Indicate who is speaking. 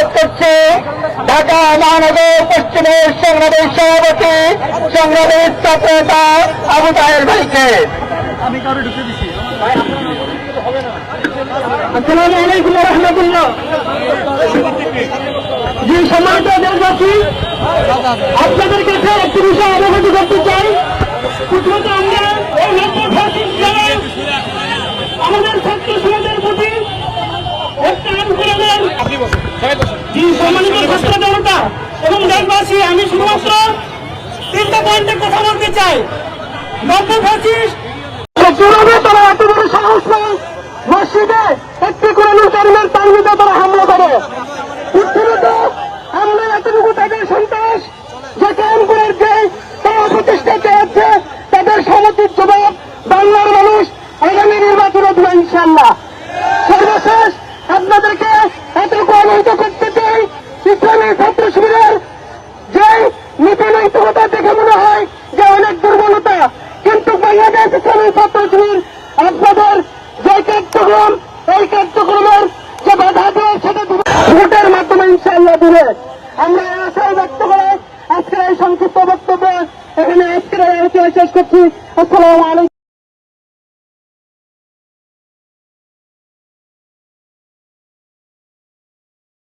Speaker 1: অনুরোধ করছি ঢাকা মহানগর পশ্চিমের সংগ্রামী সভাপতি সংগ্রামী ছাত্রনেতা আবু তাহের ভাইকে। আসসালামু আলাইকুম ওয়া রাহমাতুল্লাহ। জি সম্মানিত দেশবাসী, আপনাদের কাছে একটি বিষয় অবগত করতে চাই। প্রথমত আমরা এই আমাদের ছাত্র সমাজের প্রতি একটা আন্দোলনের সম্মানিত ছাত্র জনতা এবং দেশবাসী, আমি শুধুমাত্র 3টা পয়েন্টে কথা বলতে চাই। তারা এত বড় সাহস নেই মসজিদে একটি কোরআনুল কারীমের তানবিতে তারা হামলা করে। প্রথমত আমরা এতটুকু তাদের সন্ত্রাস যে কায়মপুরের যে তারা প্রতিষ্ঠা চেয়েছে তাদের সমুচিত জবাব বাংলার মানুষ আগামী নির্বাচনে দেবে ইনশাআল্লাহ। সর্বশেষ আপনাদেরকে এতটুকু অবহিত করতে চাই, ইসলামী ছাত্র শিবিরের যে নীতি নৈতিকতা দেখে মনে হয় যে অনেক দুর্বলতা, কিন্তু বাংলাদেশ ইসলামী ছাত্র শিবির আপনাদের যে কার্যক্রম এই কার্যক্রমের যে বাধা দেয় সেটা ভোটের মাধ্যমে ইনশাআল্লাহ দিবে। আমরা আশায় ব্যক্ত করে আজকের এই সংক্ষিপ্ত বক্তব্য এখানে আজকের আলোচনা শেষ করছি। আসসালামু আলাইকুম।